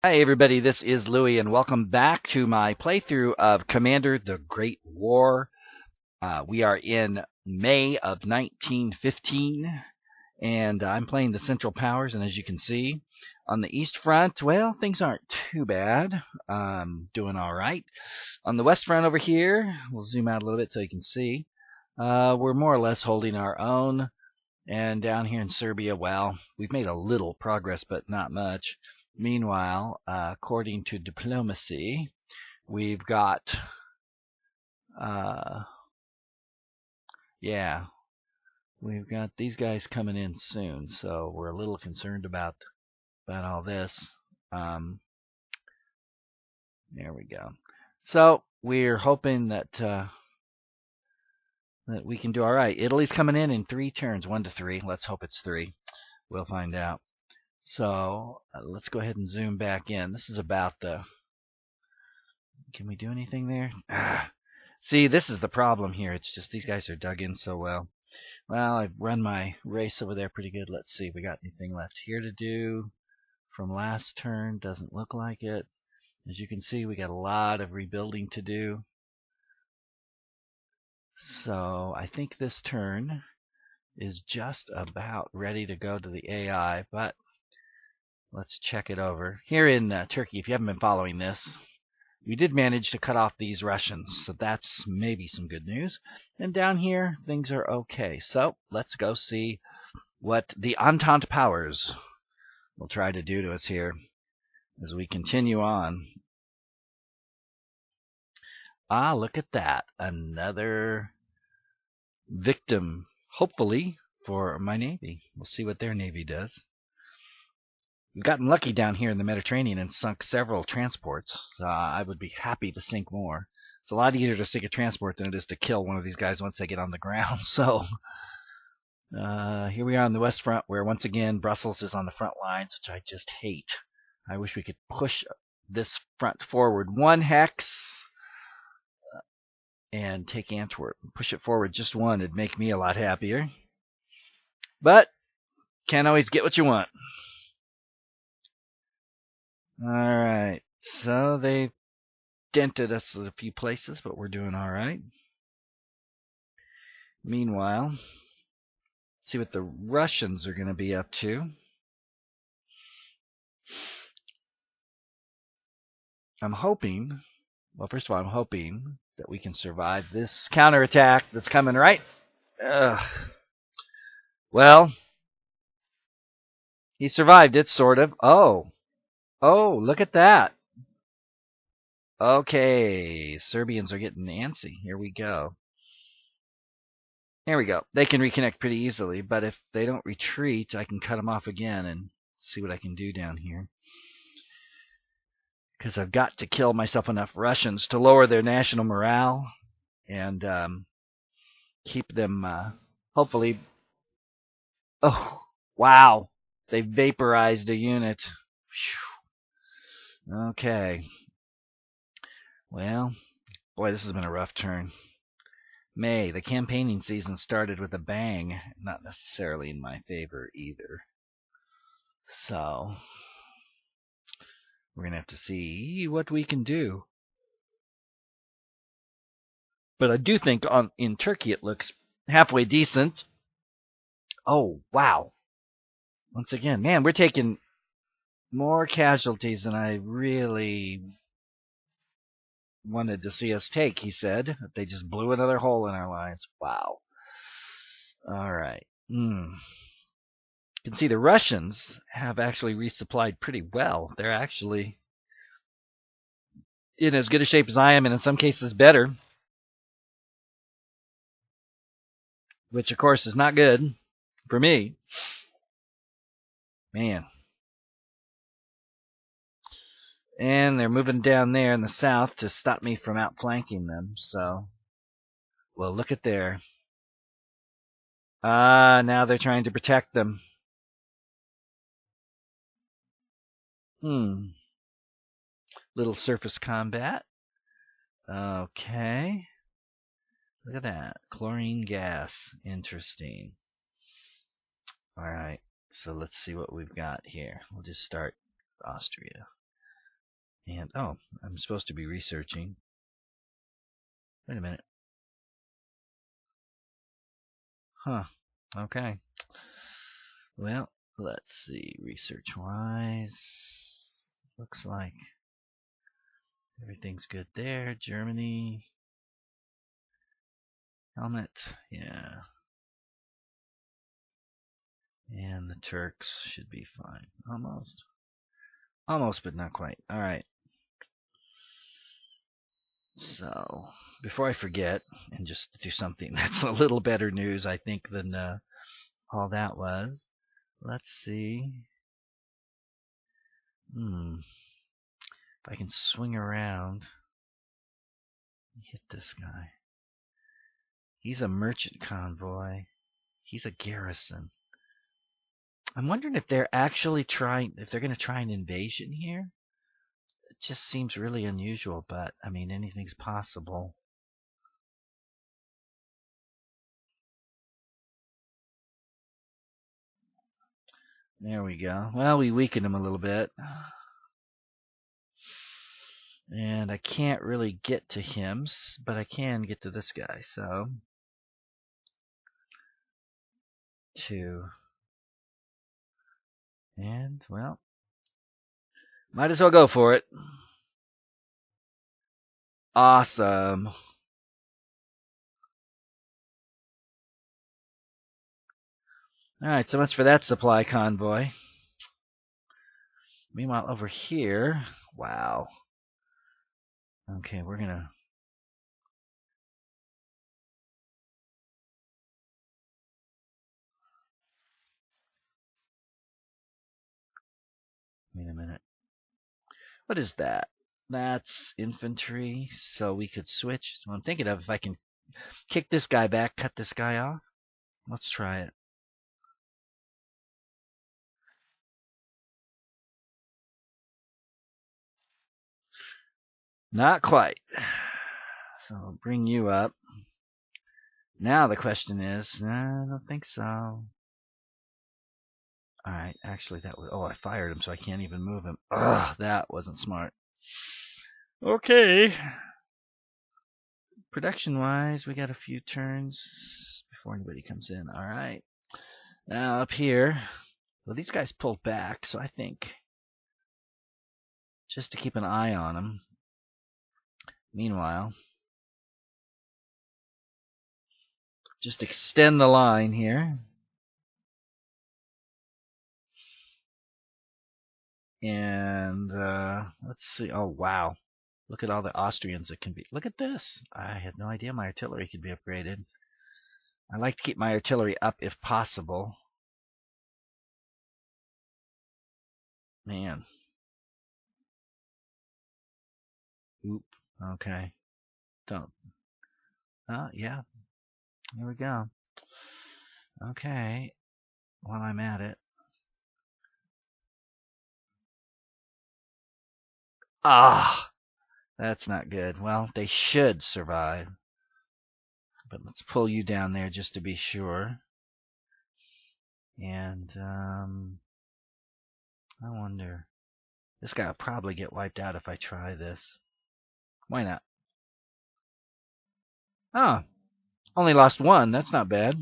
Hi everybody, this is Louie and welcome back to my playthrough of Commander the Great War. We are in May of 1915 and I'm playing the Central Powers, and as you can see on the East Front, well, things aren't too bad. Doing alright. On the West Front over here, we'll zoom out a little bit so you can see, we're more or less holding our own. And down here in Serbia, well, we've made a little progress, but not much. Meanwhile, according to diplomacy, we've got, uh, yeah, we've got these guys coming in soon, so we're a little concerned about all this. There we go. So we're hoping that that we can do all right. Italy's coming in 3 turns, 1 to 3. Let's hope it's 3. We'll find out. So let's go ahead and zoom back in. This is about the. Can we do anything there? See, this is the problem here. It's just these guys are dug in so well. Well, I've run my race over there pretty good. Let's see if we got anything left here to do from last turn. Doesn't look like it. As you can see, we got a lot of rebuilding to do. So I think this turn is just about ready to go to the AI, but let's check it over. Here in Turkey, if you haven't been following this, we did manage to cut off these Russians, so that's maybe some good news. And down here, things are okay. So let's go see what the Entente powers will try to do to us here as we continue on. Ah, look at that. Another victim, hopefully, for my Navy. We'll see what their Navy does. We've gotten lucky down here in the Mediterranean and sunk several transports. I would be happy to sink more. It's a lot easier to sink a transport than it is to kill one of these guys once they get on the ground. So here we are on the West Front, where once again Brussels is on the front lines, which I just hate. I wish we could push this front forward 1 hex and take Antwerp. Push it forward just 1. It'd make me a lot happier. But can't always get what you want. Alright, so they've dented us a few places, but we're doing alright. Meanwhile, let's see what the Russians are going to be up to. I'm hoping, well, first of all, I'm hoping that we can survive this counterattack that's coming, right? Well, he survived it, sort of. Oh, look at that. Okay, Serbians are getting antsy. Here we go. There we go. They can reconnect pretty easily, but if they don't retreat, I can cut them off again and see what I can do down here. Because I've got to kill myself enough Russians to lower their national morale and keep them, hopefully. Oh, wow. They vaporized a unit. Whew. Okay. Well, boy, this has been a rough turn. May, the campaigning season started with a bang. Not necessarily in my favor either. So, we're going to have to see what we can do. But I do think in Turkey it looks halfway decent. Oh, wow. Once again, man, we're taking more casualties than I really wanted to see us take, he said. They just blew another hole in our lines. Wow. All right. You can see the Russians have actually resupplied pretty well. They're actually in as good a shape as I am, and in some cases better. Which, of course, is not good for me. Man. And they're moving down there in the south to stop me from outflanking them. So, well, look at there. Now they're trying to protect them. Little surface combat. Okay. Look at that. Chlorine gas. Interesting. Alright. So let's see what we've got here. We'll just start Austria. And, oh, I'm supposed to be researching. Wait a minute. Huh. Okay. Well, let's see. Research-wise, looks like everything's good there. Germany. Helmet. Yeah. And the Turks should be fine. Almost. Almost, but not quite. All right. So, before I forget, and just do something that's a little better news, I think, than all that was. Let's see. If I can swing around, hit this guy. He's a merchant convoy. He's a garrison. I'm wondering if they're actually trying, if they're going to try an invasion here. It just seems really unusual, but I mean, anything's possible. There we go. Well, we weakened him a little bit. And I can't really get to him, but I can get to this guy, so 2. And, well, might as well go for it. Awesome. Alright, so much for that supply convoy. Meanwhile, over here, wow. Okay, we're gonna... Wait a minute. What is that? That's infantry, so we could switch. So I'm thinking of if I can kick this guy back, cut this guy off. Let's try it. Not quite. So I'll bring you up. Now the question is, I don't think so. Alright, actually that was, oh, I fired him so I can't even move him. Ugh, that wasn't smart. Okay. Production-wise, we got a few turns before anybody comes in. Alright. Now up here, well, these guys pulled back, so I think just to keep an eye on them. Meanwhile, just extend the line here. And let's see. Oh, wow. Look at all the Austrians that can be. Look at this. I had no idea my artillery could be upgraded. I like to keep my artillery up if possible. Man. Oop. Okay. Don't. Oh, yeah. Here we go. Okay. While I'm at it. Ah! That's not good. Well, they should survive. But let's pull you down there just to be sure. And, I wonder. This guy will probably get wiped out if I try this. Why not? Oh, only lost 1. That's not bad.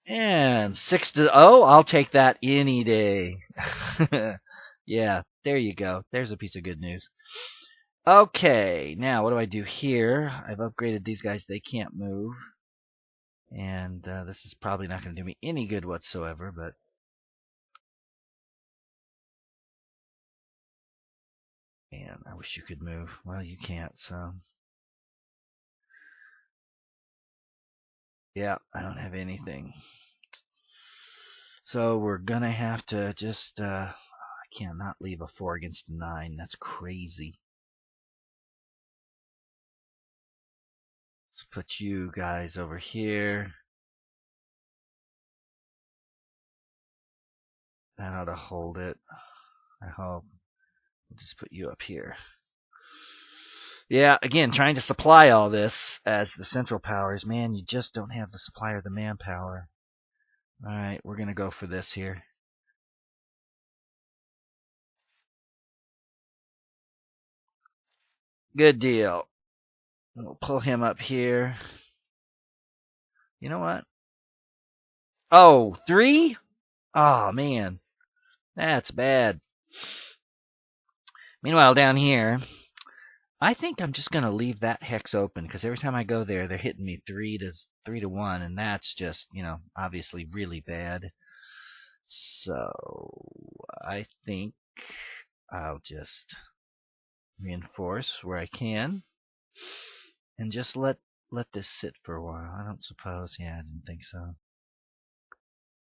And 6-0. I'll take that any day. Yeah, there you go. There's a piece of good news. Okay, now what do I do here? I've upgraded these guys. They can't move. And this is probably not going to do me any good whatsoever, but... Man, I wish you could move. Well, you can't, so... Yeah, I don't have anything. So we're gonna have to just, I cannot leave a 4 against a 9. That's crazy. Let's put you guys over here. That ought to hold it. I hope. We'll just put you up here. Yeah, again, trying to supply all this as the central powers. Man, you just don't have the supply or the manpower. Alright, we're gonna go for this here. Good deal. We'll pull him up here. You know what? Oh, 3? Oh, man. That's bad. Meanwhile, down here, I think I'm just going to leave that hex open because every time I go there, they're hitting me 3-1, and that's just, obviously really bad. So I think I'll just reinforce where I can and just let this sit for a while. I don't suppose. Yeah, I didn't think so.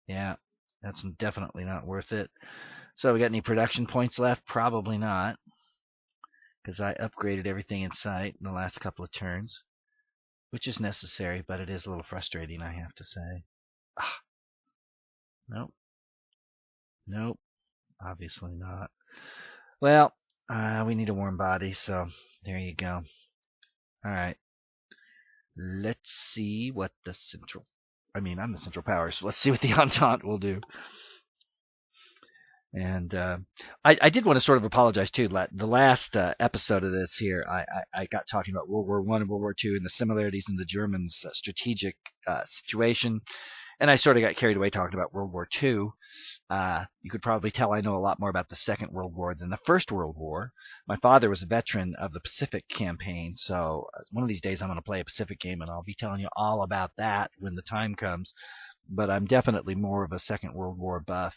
Yeah, that's definitely not worth it. So we got any production points left? Probably not, because I upgraded everything in sight in the last couple of turns, which is necessary, but it is a little frustrating, I have to say. Nope. Nope. Obviously not. Well, we need a warm body, so there you go. All right. Let's see what the Central... I'm the Central Powers. Let's see what the Entente will do. And I did want to sort of apologize too. The last episode of this here, I got talking about World War I and World War II and the similarities in the Germans' strategic situation, and I sort of got carried away talking about World War II. You could probably tell I know a lot more about the Second World War than the First World War. My father was a veteran of the Pacific campaign, so one of these days I'm going to play a Pacific game, and I'll be telling you all about that when the time comes. But I'm definitely more of a Second World War buff.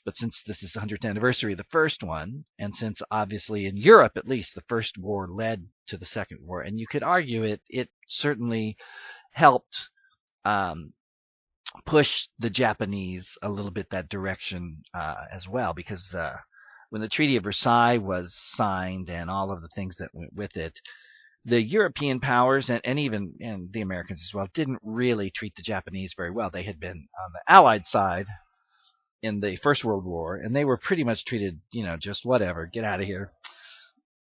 But since this is the 100th anniversary of the first one, and since obviously in Europe at least the First War led to the Second War, and you could argue it certainly helped push the Japanese a little bit that direction as well, because when the Treaty of Versailles was signed and all of the things that went with it, the European powers and even the Americans as well didn't really treat the Japanese very well. They had been on the Allied side in the First World War, and they were pretty much treated, just whatever, get out of here,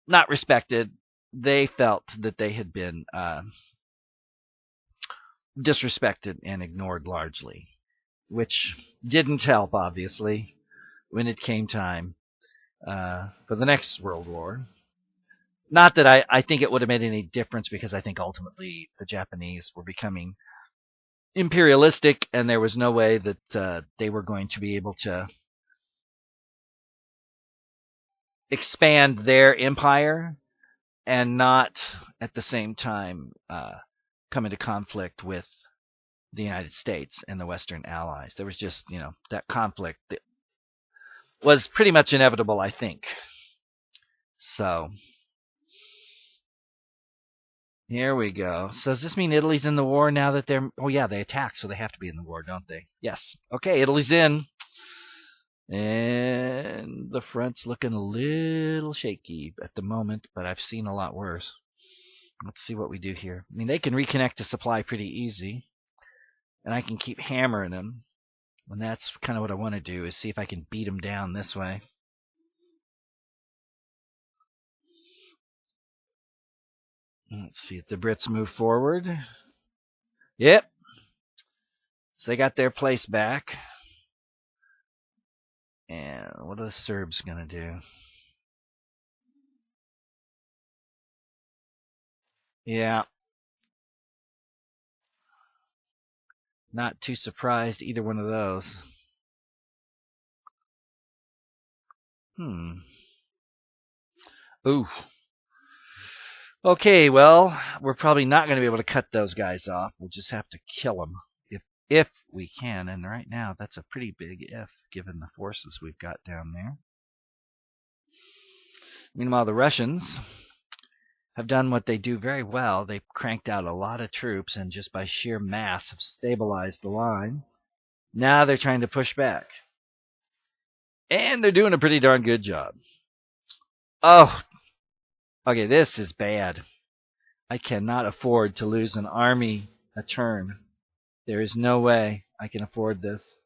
not respected. They felt that they had been disrespected and ignored largely, which didn't help, obviously, when it came time for the next World War. Not that I think it would have made any difference, because I think ultimately the Japanese were becoming imperialistic, and there was no way that they were going to be able to expand their empire and not at the same time come into conflict with the United States and the Western Allies. There was just, that conflict that was pretty much inevitable, I think. So here we go. So does this mean Italy's in the war now that they're... Oh, yeah, they attacked, so they have to be in the war, don't they? Yes. Okay, Italy's in. And the front's looking a little shaky at the moment, but I've seen a lot worse. Let's see what we do here. They can reconnect to supply pretty easy, and I can keep hammering them. And that's kind of what I want to do, is see if I can beat them down this way. Let's see if the Brits move forward. Yep. So they got their place back. And what are the Serbs going to do? Yeah. Not too surprised either one of those. Ooh. Okay, well, we're probably not going to be able to cut those guys off. We'll just have to kill them if we can. And right now, that's a pretty big if, given the forces we've got down there. Meanwhile, the Russians have done what they do very well. They've cranked out a lot of troops, and just by sheer mass have stabilized the line. Now they're trying to push back. And they're doing a pretty darn good job. Oh, okay, this is bad. I cannot afford to lose an army a turn. There is no way I can afford this.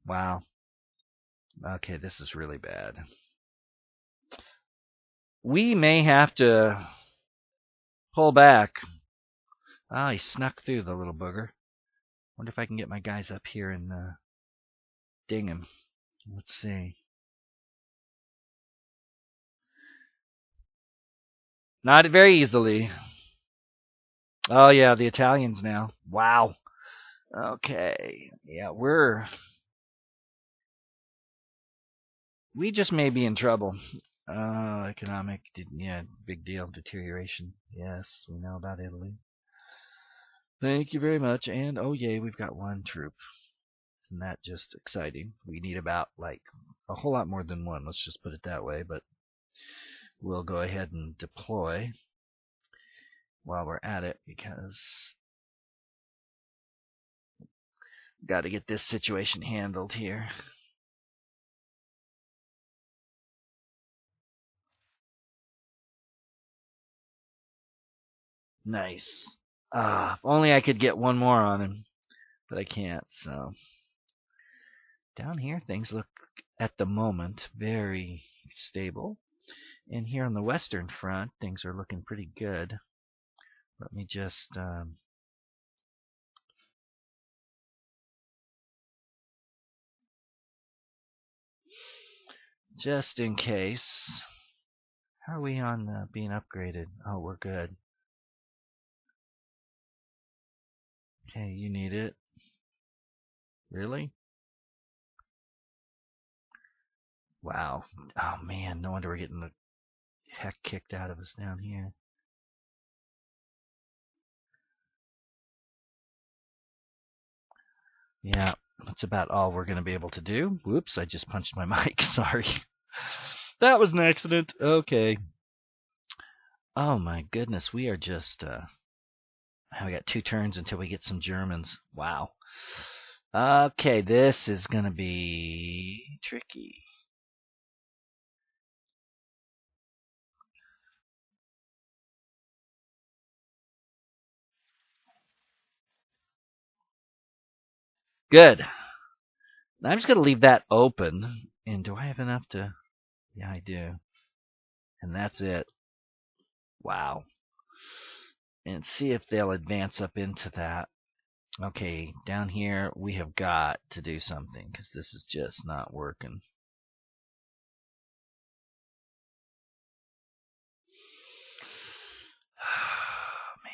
Wow. Okay, this is really bad. We may have to pull back. Ah, he snuck through, the little booger. Wonder if I can get my guys up here and ding him. Let's see. Not very easily. Oh yeah, the Italians now. Wow. Okay. Yeah, we just may be in trouble. Economic, yeah, big deal, deterioration. Yes, we know about Italy. Thank you very much. And oh yay, we've got one troop. Isn't that just exciting? We need about like a whole lot more than one. Let's just put it that way. But we'll go ahead and deploy while we're at it because got to get this situation handled here. Nice. If only I could get one more on him, but I can't. So down here, things look at the moment very stable. And here on the western front, things are looking pretty good. Let me just in case. How are we on being upgraded? Oh, we're good. Okay, you need it. Really? Wow. Oh man, no wonder we're getting the heck kicked out of us down here. Yeah, that's about all we're going to be able to do. Whoops, I just punched my mic. Sorry. That was an accident. Okay. Oh my goodness, we are just we got 2 turns until we get some Germans. Wow. Okay, this is going to be tricky. Good. I'm just going to leave that open. And do I have enough to... Yeah, I do. And that's it. Wow. And see if they'll advance up into that. Okay, down here we have got to do something because this is just not working. Man.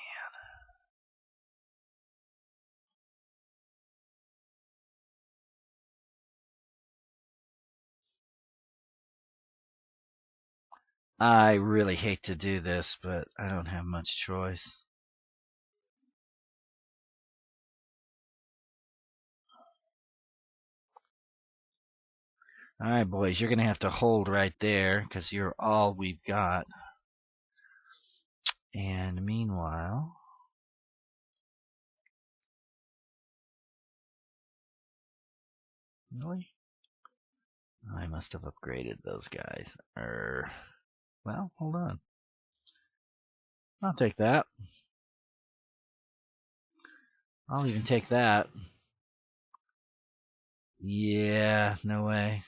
I really hate to do this, but I don't have much choice. Alright, boys, you're going to have to hold right there because you're all we've got. And meanwhile... Really? I must have upgraded those guys. Well, hold on. I'll take that. I'll even take that. Yeah, no way.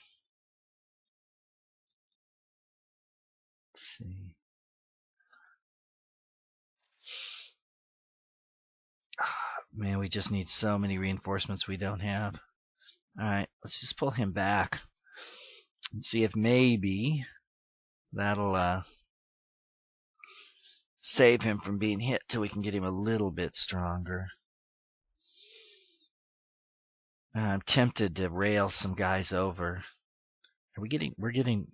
Let's see. Man, we just need so many reinforcements we don't have. Alright, let's just pull him back and see if maybe that'll save him from being hit till we can get him a little bit stronger. I'm tempted to rail some guys over. We're getting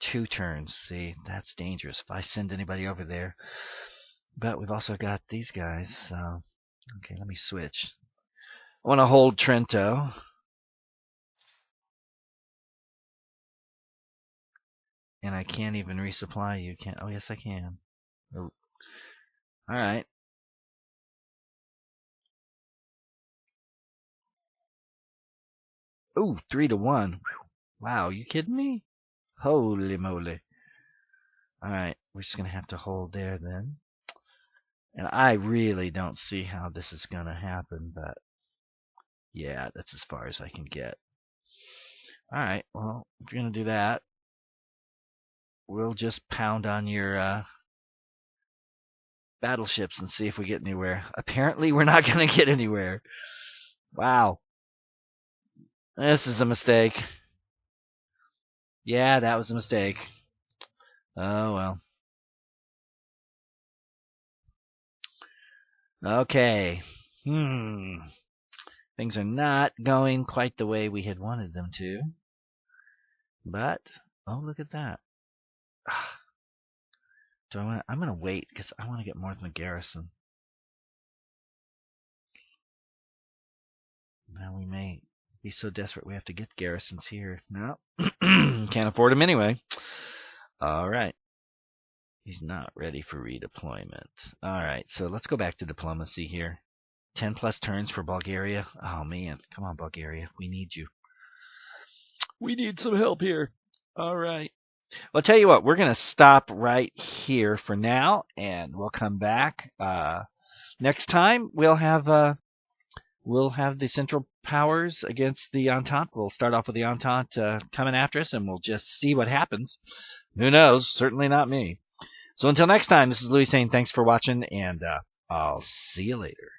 2 turns. See, that's dangerous if I send anybody over there. But we've also got these guys, so okay, let me switch. I want to hold Trento. And I can't even resupply you. Can't? Oh, yes, I can. Oh. All right. Ooh, 3-1. Wow, you kidding me? Holy moly. All right, we're just gonna have to hold there then. And I really don't see how this is gonna happen, but yeah, that's as far as I can get. All right, well, if you're gonna do that, we'll just pound on your battleships and see if we get anywhere. Apparently, we're not gonna get anywhere. Wow. This is a mistake. Yeah, that was a mistake. Oh well. Okay. Things are not going quite the way we had wanted them to. But, oh, look at that. I'm going to wait because I want to get more than a garrison. Now we may be so desperate we have to get garrisons here. No, can't afford them anyway. All right. He's not ready for redeployment. All right, so let's go back to diplomacy here. 10 plus turns for Bulgaria. Oh, man. Come on, Bulgaria. We need you. We need some help here. All right. Well, I'll tell you what. We're going to stop right here for now, and we'll come back. Next time, we'll have the Central Powers against the Entente. We'll start off with the Entente coming after us, and we'll just see what happens. Who knows? Certainly not me. So until next time, this is Louis saying thanks for watching, and I'll see you later.